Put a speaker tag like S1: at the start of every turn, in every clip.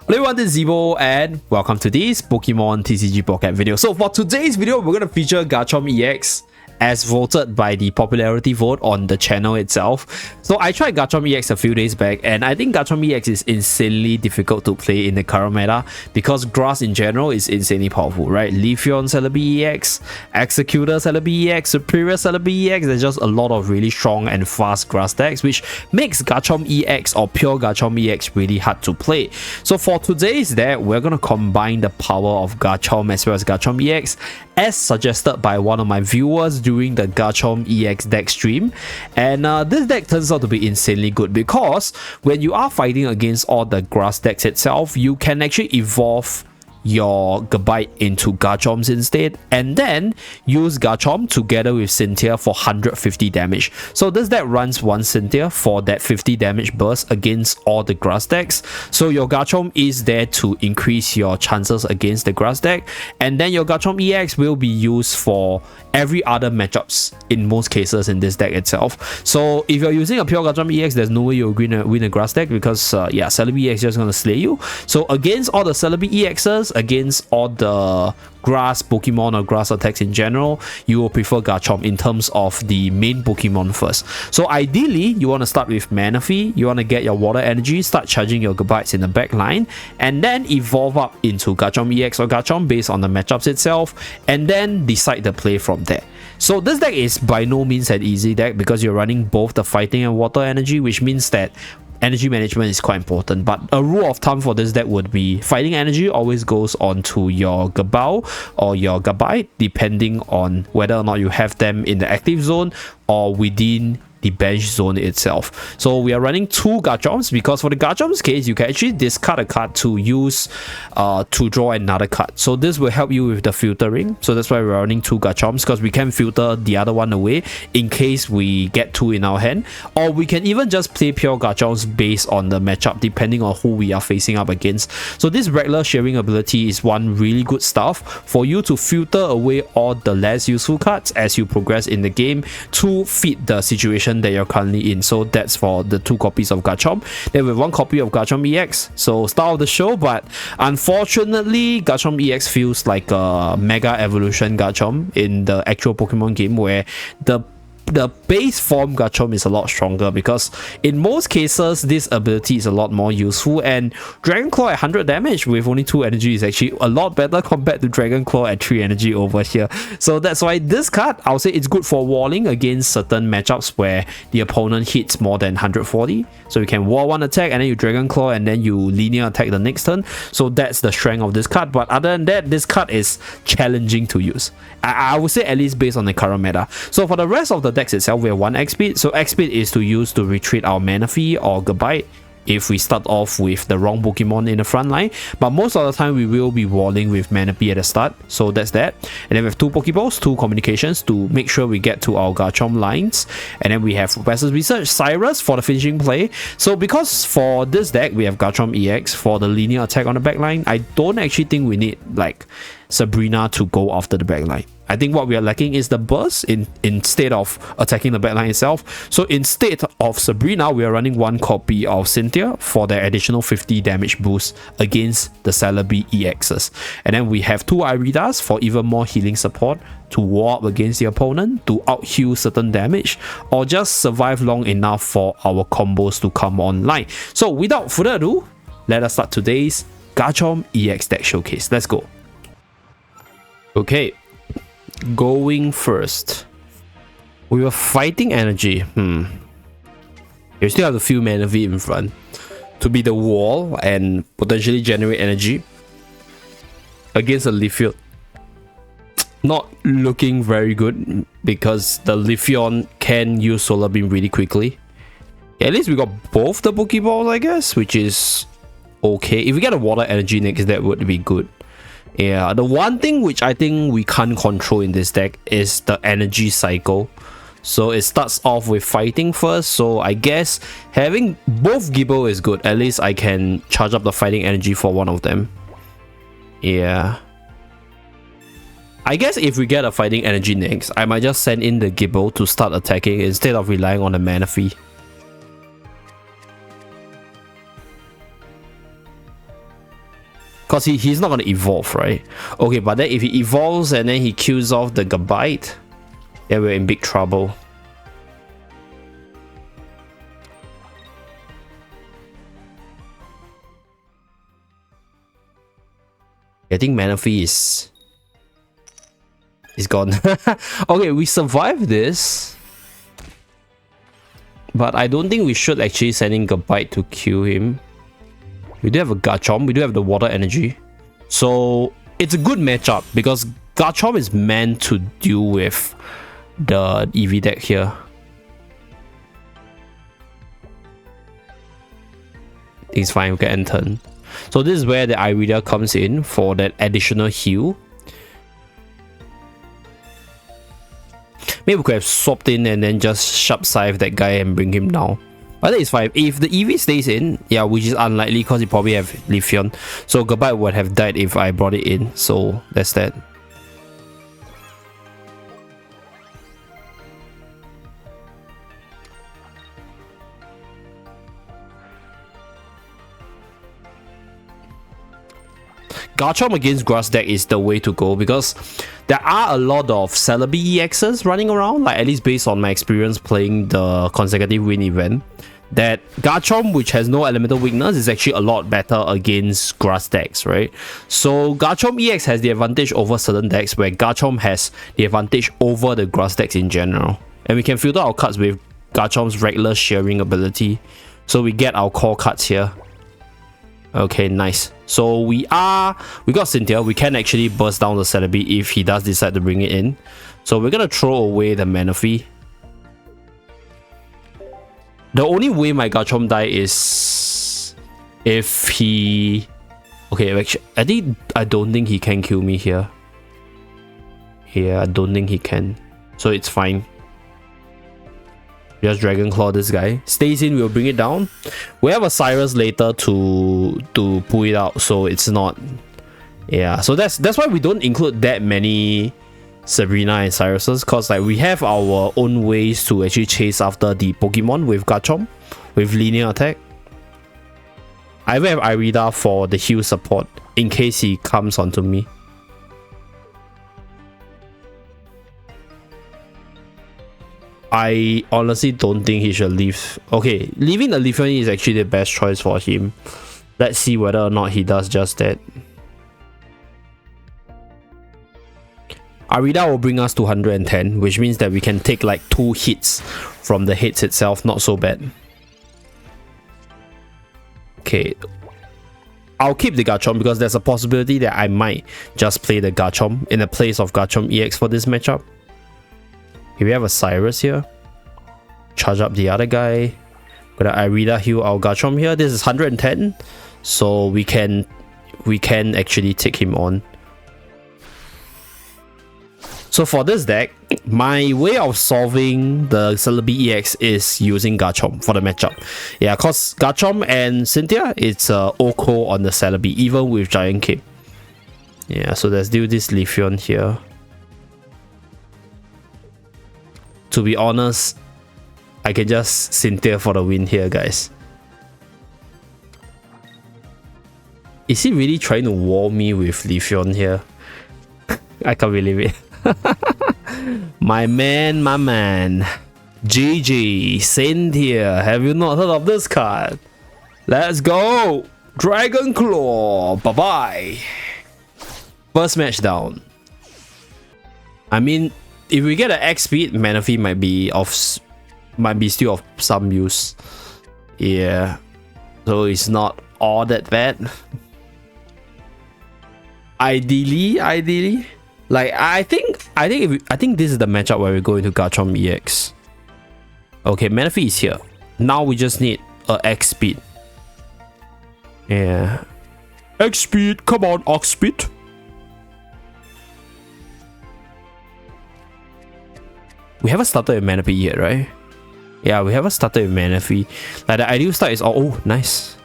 S1: Hello everyone, this is Zeeebo and welcome to this Pokemon TCG Pocket video. So for today's video, we're going to feature Garchomp EX as voted by the popularity vote on the channel itself. So I tried Garchomp EX a few days back and I think Garchomp EX is insanely difficult to play in the current meta because grass in general is insanely powerful, right? Leafeon Celebi EX, Executor Celebi EX, Superior Celebi EX, there's just a lot of really strong and fast grass decks which makes Garchomp EX or pure Garchomp EX really hard to play. So for today's deck, we're going to combine the power of Garchomp as well as Garchomp EX as suggested by one of my viewers during the Garchomp EX deck stream. And this deck turns out to be insanely good because when you are fighting against all the grass decks itself, you can actually evolve your Gabite into Garchomps instead and then use Garchomp together with Cynthia for 150 damage. So this deck runs one Cynthia for that 50 damage burst against all the grass decks. So your Garchomp is there to increase your chances against the grass deck, and then your Garchomp EX will be used for every other matchups in most cases in this deck itself. So if you're using a pure Garchomp EX, there's no way you'll win a grass deck because yeah, Celebi EX is just gonna slay you. So against all the Celebi EXs, against all the grass Pokemon or grass attacks in general, you will prefer Garchomp in terms of the main Pokemon first. So ideally, you want to start with Manaphy, you want to get your water energy, start charging your Gabites in the back line, and then evolve up into Garchomp EX or Garchomp based on the matchups itself, and then decide the play from there. So this deck is by no means an easy deck because you're running both the fighting and water energy, which means that energy management is quite important. But a rule of thumb for this deck would be fighting energy always goes onto your Gabao or your Gabite, depending on whether or not you have them in the active zone or within the bench zone itself. So we are running two Garchomps because for the Garchomp's case, you can actually discard a card to use to draw another card. So this will help you with the filtering. So that's why we're running two Garchomps, because we can filter the other one away in case we get two in our hand, or we can even just play pure Garchomps based on the matchup depending on who we are facing up against. So this regular sharing ability is one really good stuff for you to filter away all the less useful cards as you progress in the game to fit the situation that you're currently in. So that's for the two copies of Garchomp. Then we have one copy of Garchomp EX. So start of the show, but unfortunately Garchomp EX feels like a mega evolution Garchomp in the actual Pokemon game, where the base form Garchomp is a lot stronger because in most cases this ability is a lot more useful, and Dragon Claw at 100 damage with only 2 energy is actually a lot better compared to Dragon Claw at 3 energy over here. So that's why this card, I'll say it's good for walling against certain matchups where the opponent hits more than 140. So you can wall one attack and then you Dragon Claw and then you linear attack the next turn. So that's the strength of this card. But other than that, this card is challenging to use, I would say, at least based on the current meta. So for the rest of the decks itself, we have one X-Speed. So X-Speed is to use to retreat our Manaphy or Gabite if we start off with the wrong Pokemon in the front line, but most of the time we will be walling with Manaphy at the start. So that's that. And then we have two Pokeballs, two communications to make sure we get to our Garchomp lines. And then we have Professor's Research, Cyrus for the finishing play. So because for this deck we have Garchomp EX for the linear attack on the back line, I don't actually think we need like Sabrina to go after the back line. I think what we are lacking is the burst instead of attacking the backline itself. So instead of Sabrina, we are running one copy of Cynthia for the additional 50 damage boost against the Celebi EXs. And then we have two Iridas for even more healing support to war up against the opponent, to out-heal certain damage, or just survive long enough for our combos to come online. So without further ado, let us start today's Garchomp EX deck showcase. Let's go. Okay. Going first, we were fighting energy. You still have a few Manaphy in front to be the wall and potentially generate energy against a Leafeon. Not looking very good because the Leafeon can use Solar Beam really quickly. At least we got both the Pokeballs, I guess, which is okay. If we get a water energy next, that would be good. Yeah, the one thing which I think we can't control in this deck is the energy cycle. So it starts off with fighting first. So I guess having both Zeeebo is good. At least I can charge up the fighting energy for one of them. Yeah. I guess if we get a fighting energy next, I might just send in the Zeeebo to start attacking instead of relying on the Manaphy. Because he's not going to evolve, right? Okay, but then if he evolves and then he kills off the Gabite, then we're in big trouble. I think Manaphy is gone. Okay, we survived this. But I don't think we should actually send in Gabite to kill him. We do have a Garchomp. We do have the water energy. So it's a good matchup because Garchomp is meant to deal with the EV deck here. It's fine, we can end turn. So this is where the Irida comes in for that additional heal. Maybe we could have swapped in and then just Sharp Scythe that guy and bring him down. But I think it's fine. If the EV stays in, yeah, which is unlikely because he probably have Leafeon. So Gabite would have died if I brought it in. So that's that. Garchomp against Grass deck is the way to go because there are a lot of Celebi EXs running around, like at least based on my experience playing the consecutive win event, that Garchomp, which has no elemental weakness, is actually a lot better against Grass decks, right? So Garchomp EX has the advantage over certain decks where Garchomp has the advantage over the Grass decks in general. And we can filter our cards with Garchomp's regular shearing ability. So we get our core cards here. Okay, nice. So we got Cynthia. We can actually burst down the Celebi if he does decide to bring it in. So we're gonna throw away the Manaphy. The only way my Garchomp die is if he... Okay, actually, I don't think he can kill me here. Yeah, I don't think he can. So it's fine. Just Dragon Claw this guy. Stays in, we'll bring it down. We have a Cyrus later to pull it out, so it's not... Yeah, so that's why we don't include that many Sabrina and Cyruses, because like we have our own ways to actually chase after the Pokemon with Garchomp, with linear attack. I even have Irida for the heal support in case he comes onto me. I honestly don't think he should leave. Okay, leaving the Leafeon is actually the best choice for him. Let's see whether or not he does just that. Irida will bring us to 110, which means that we can take like 2 hits from the hits itself. Not so bad. Okay, I'll keep the Garchomp because there's a possibility that I might just play the Garchomp in the place of Garchomp EX for this matchup. Here we have a Cyrus here. Charge up the other guy. Gonna Irida heal our Garchomp here. This is 110, so we can actually take him on. So for this deck, my way of solving the Celebi EX is using Garchomp for the matchup. Yeah, cause Garchomp and Cynthia, it's Oko on the Celebi, even with Giant Cape. Yeah, so let's do this Leafeon here. To be honest, I can just Cynthia for the win here, guys. Is he really trying to wall me with Leafeon here? I can't believe it. My man. GG, Cynthia. Have you not heard of this card? Let's go! Dragon Claw. Bye-bye. First match down. I mean, if we get an X speed, Manaphy might be still of some use. Yeah. So it's not all that bad. Ideally. Like I think this is the matchup where we go into Garchomp EX. Okay, Manaphy is here. Now we just need a X speed. Yeah. X speed, come on, Ox speed. We haven't started with Manaphy yet, right? Yeah, we haven't started with Manaphy. Like the ideal start is oh nice.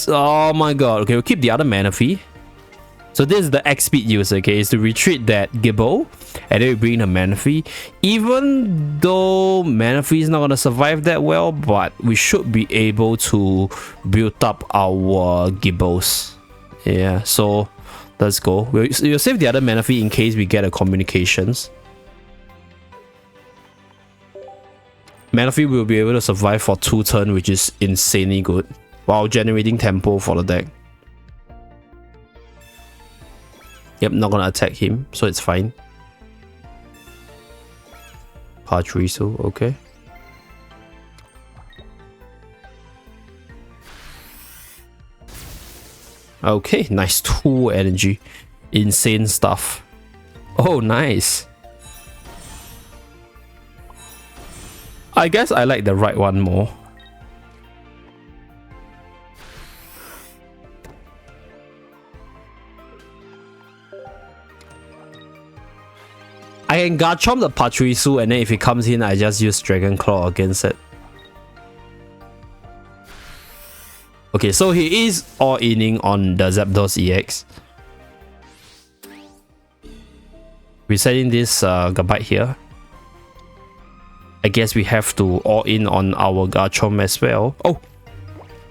S1: Oh my god. Okay, we'll keep the other Manaphy. So this is the X speed use, okay, is to retreat that Gibbo and then we bring the Manaphy. Even though Manaphy is not gonna survive that well, but we should be able to build up our Gibbos. Yeah, so let's go. We'll save the other Manaphy in case we get a communications. Manaphy will be able to survive for 2 turns, which is insanely good, while generating tempo for the deck. Yep, not gonna attack him, so it's fine. Pachirisu, okay. Okay, nice 2 energy. Insane stuff. Oh, nice. I guess I like the right one more. I can Garchomp the Pachirisu, and then if it comes in, I just use Dragon Claw against it. Okay, so he is all-inning on the Zapdos EX. Resetting this Gabite here. I guess we have to all-in on our Garchomp as well. Oh!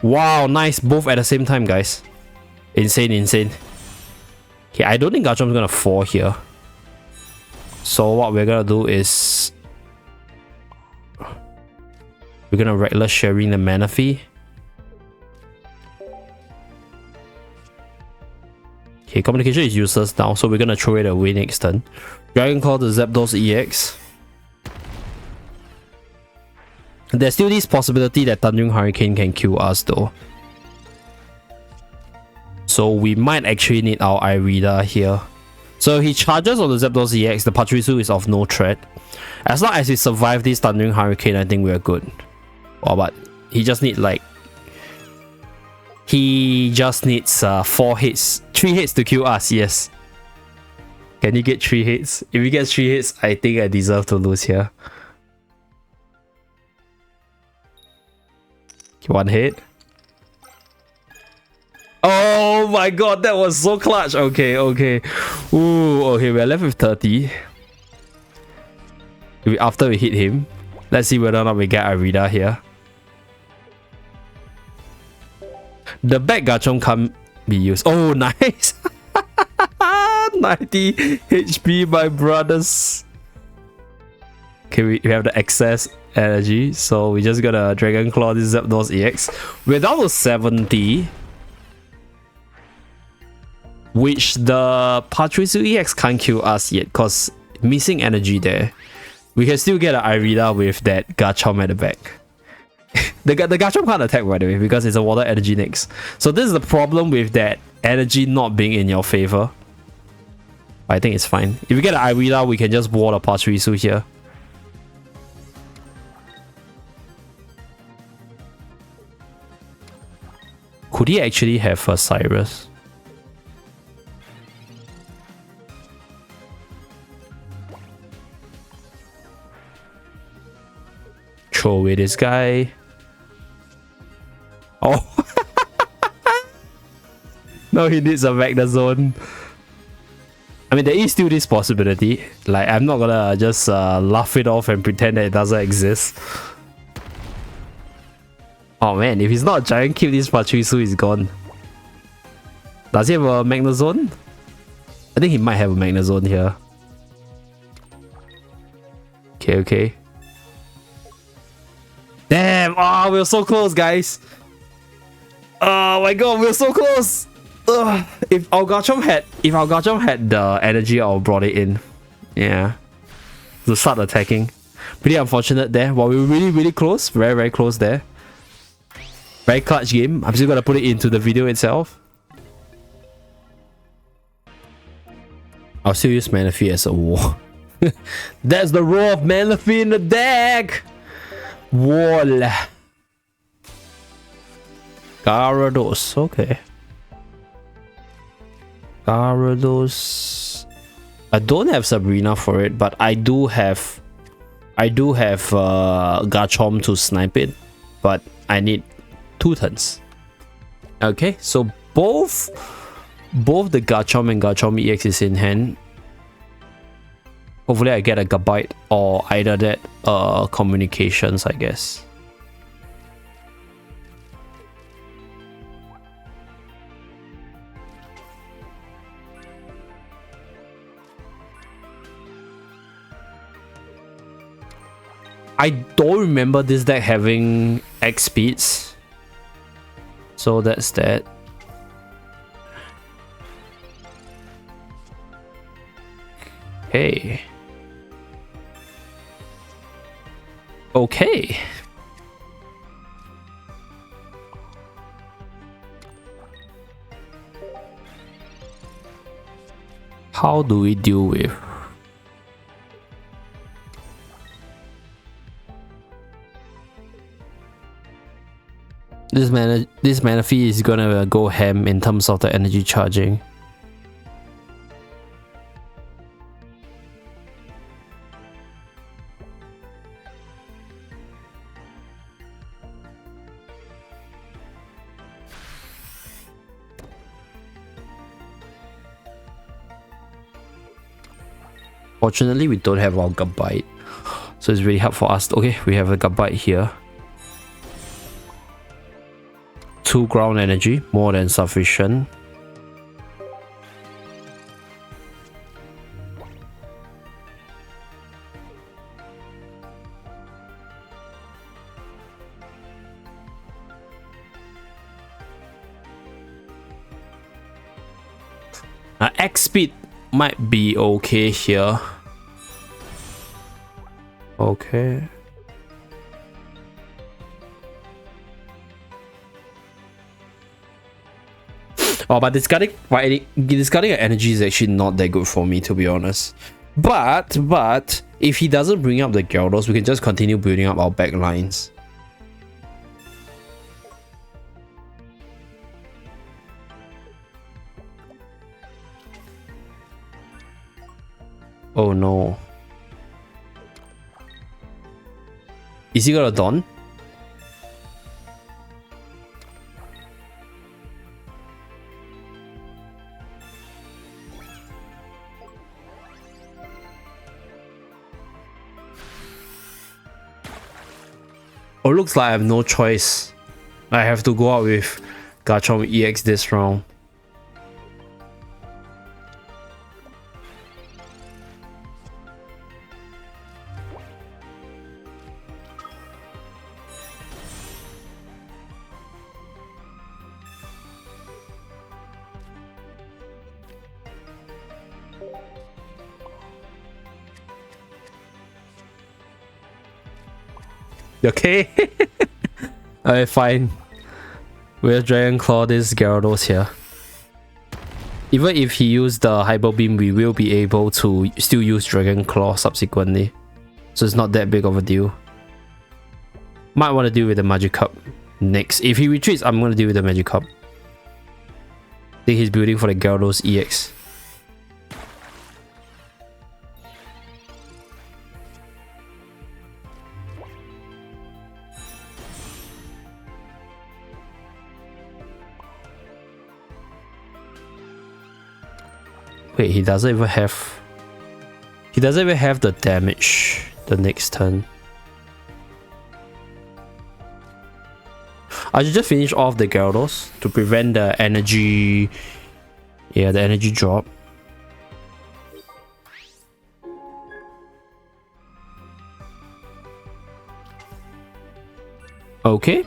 S1: Wow, nice. Both at the same time, guys. Insane, insane. Okay, I don't think Garchomp's gonna fall here. So what we're gonna do is... we're gonna regular sharing the Manaphy. Okay, communication is useless now, so we're gonna throw it away next turn. Dragon Claw the Zapdos EX. There's still this possibility that Thundering Hurricane can kill us though. So we might actually need our Irida here. So he charges on the Zapdos EX, the Pachirisu is of no threat. As long as we survive this Thundering Hurricane, I think we're good. Oh, but he just needs like... he just needs 4 hits. 3 hits to kill us, yes. Can he get 3 hits? If he gets 3 hits, I think I deserve to lose here. 1 hit. Oh my god, that was so clutch. Okay, okay. Ooh, okay, we're left with 30. After we hit him, let's see whether or not we get Irida here. The back Garchomp can't be used. Oh, nice. 90 HP, my brothers. Okay, we have the excess energy, so we just gotta Dragon Claw this Zapdos EX. We're down to 70, which the Pachirisu EX can't kill us yet because missing energy there. We can still get an Irida with that Garchomp at the back. the Garchomp can't attack, by the way, because it's a water energy next. So this is the problem with that energy not being in your favor. I think it's fine. If we get an Irida, we can just wall the Pachirisu here. Could he actually have a Cyrus? Throw away this guy. Oh. No, he needs a Magnezone. I mean, there is still this possibility. Like, I'm not gonna just laugh it off and pretend that it doesn't exist. Oh man, if he's not a giant cube, this Pachirisu is gone. Does he have a Magnezone? I think he might have a Magnezone here. Okay, okay. Damn! Oh, we were so close, guys. Oh my god, we were so close. If our Garchomp had the energy, I would brought it in. Yeah. To start attacking. Pretty unfortunate there. Well, we were really close. Very, very close there. Very clutch game. I'm still gonna put it into the video itself. I'll still use Manaphy as a wall. That's the roar of Manaphy in the deck! Wall. Gyarados, okay. Gyarados. I don't have Sabrina for it, but I do have Garchomp to snipe it, but I need 2 turns. Okay, so both the Garchomp and Garchomp EX is in hand. Hopefully I get a Gabite or either that communications, I guess. I don't remember this deck having X speeds. So that's that. Hey. Okay. How do we deal with? This Manaphy is gonna go ham in terms of the energy charging. Fortunately, we don't have our Gabite, so it's really hard for us. Okay, we have a Gabite here. 2 ground energy, more than sufficient. X speed might be okay here. Okay. Oh, but discarding an energy is actually not that good for me, to be honest. But if he doesn't bring up the Gyarados, we can just continue building up our back lines. Oh no. Is he gonna Dawn? Oh, looks like I have no choice. I have to go out with Garchomp EX this round. Okay. Alright, fine. We'll Dragon Claw this Gyarados here. Even if he used the Hyper Beam, we will be able to still use Dragon Claw subsequently. So it's not that big of a deal. Might want to deal with the Magikarp next. If he retreats, I'm going to deal with the Magikarp. I think he's building for the Gyarados EX. Wait, he doesn't even have the damage the next turn. I should just finish off the Gyarados to prevent the energy, the energy drop. Okay.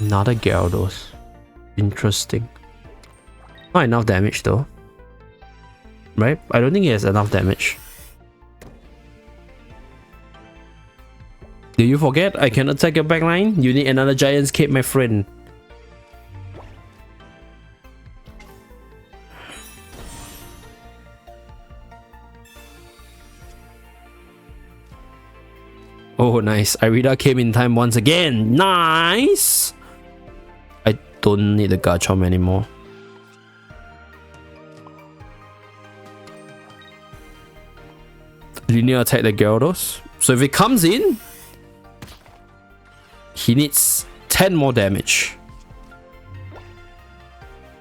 S1: Another Gyarados. Interesting. Not enough damage though. Right? I don't think he has enough damage. Do you forget I can attack your backline? You need another Giant's Cape, my friend. Oh, nice. Irida came in time once again. Nice! I don't need the Garchomp anymore. Linear attack the Gyarados. So if it comes in, he needs 10 more damage.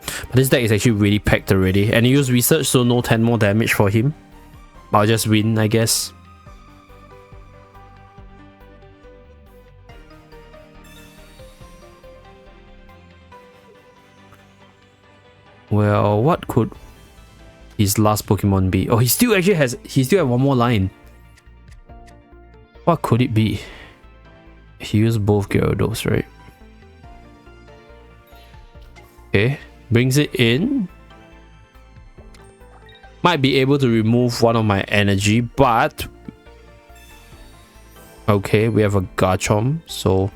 S1: But this deck is actually really packed already. And he used research, so no 10 more damage for him. I'll just win, I guess. Well, what could his last Pokemon be? Oh, he still have one more line. What could it be? He used both Gyarados, right? Okay, brings it in. Might be able to remove one of my energy, but okay, we have a Garchomp, so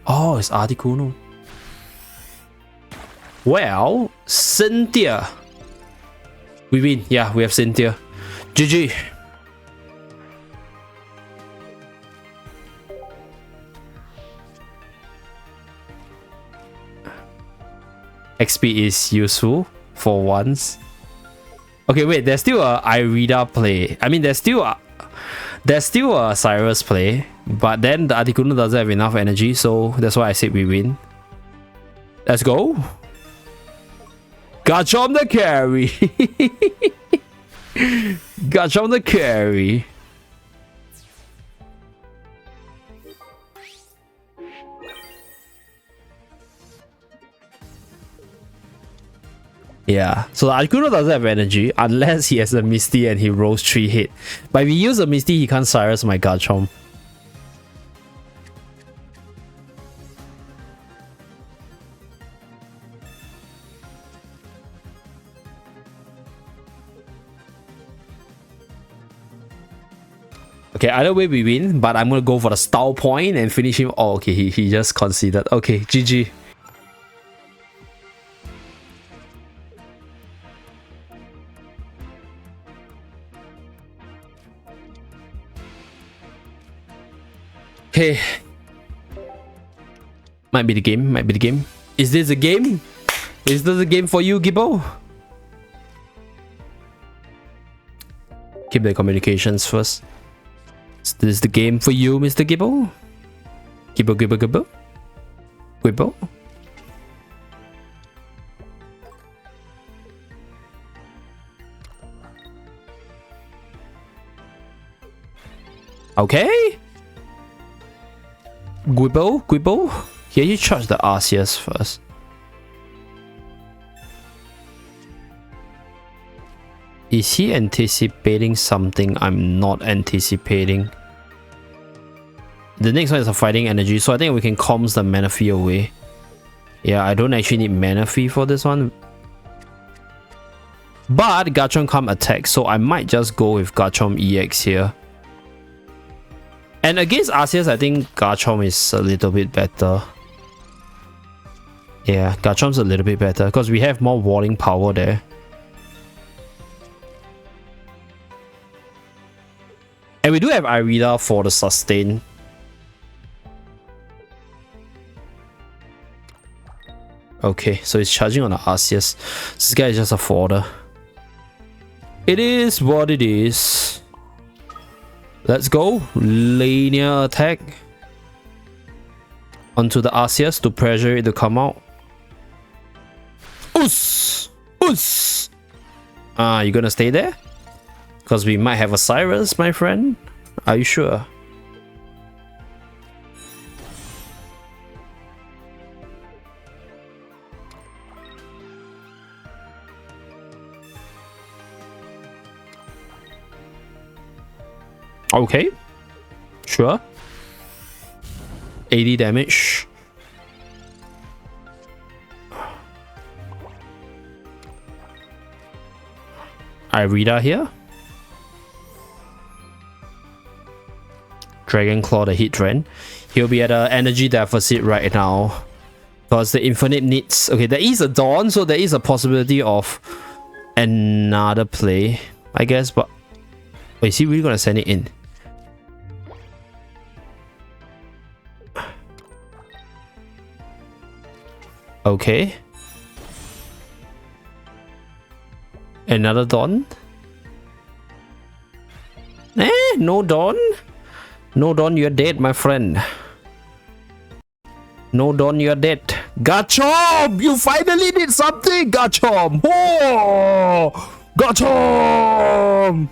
S1: oh, it's Articuno. Well, Cynthia. We win. Yeah, we have Cynthia. GG. XP is useful for once. Okay, wait, there's still a Irida play. I mean, there's still a Cyrus play, but then the Articuno doesn't have enough energy, so that's why I said we win. Let's go. Garchomp the carry. Garchomp the carry. Yeah, so the Articuno doesn't have energy unless he has a Misty and he rolls 3 hit. But if he uses a Misty, he can't Cyrus my Garchomp. Okay, either way we win, but I'm gonna go for the style point and finish him. Oh, okay, he just conceded. Okay, GG. Okay. Might be the game, might be the game. Is this a game? Is this a game for you, Gibbo? Keep the communications first. Is this the game for you, Mr. Gibbo? Gibbo, Gibbo, Gibbo? Gibbo? Okay. Guibo, Guibo? Here you charge the Arceus first. Is he anticipating something I'm not anticipating? The next one is a fighting energy, so I think we can comms the Manaphy away. Yeah, I don't actually need Manaphy for this one. But Garchomp can't attack, so I might just go with Garchomp EX here. And against Arceus, I think Garchomp is a little bit better. Yeah, Garchomp's a little bit better because we have more walling power there. And we do have Irida for the sustain. Okay, so it's charging on the Arceus. This guy is just a fodder. It is what it is. Let's go. Linear attack. Onto the Arceus to pressure it to come out. Oos! Oos! You gonna stay there? Because we might have a Cyrus, my friend. Are you sure? Okay. Sure. 80 damage. Irida here. Dragon Claw the hit trend. He'll be at an energy deficit right now. Because the infinite needs... Okay, there is a Dawn, so there is a possibility of another play, I guess, but... Wait, is he really gonna send it in? Okay. Another Dawn? No Dawn? No Dawn, you're dead, my friend. No Dawn, you're dead. Garchomp! You finally did something, Garchomp! Oh! Garchomp!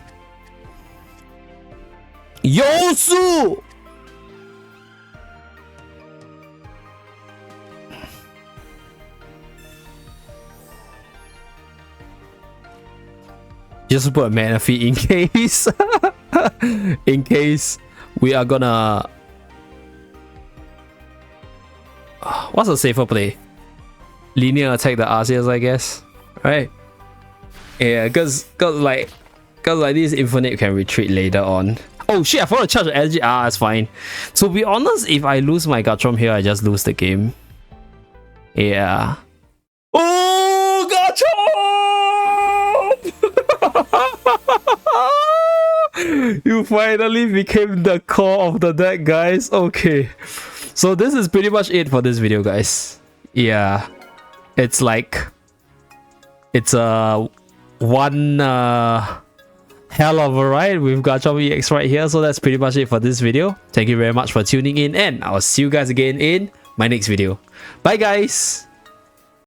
S1: Yosu! Just put a mana fee in case. In case we are gonna... What's a safer play? Linear attack the Arceus, I guess. Right? Yeah, cause like this Infinite can retreat later on. Oh shit, I forgot to charge the energy. Ah, that's fine. To be honest, if I lose my Garchomp here, I just lose the game. Yeah. Oh, Garchomp! You finally became the core of the deck, guys. Okay. So this is pretty much it for this video, guys. Yeah. It's like... It's a... one hell of a ride with Garchomp EX right here. So that's pretty much it for this video. Thank you very much for tuning in, and I'll see you guys again in my next video. Bye guys.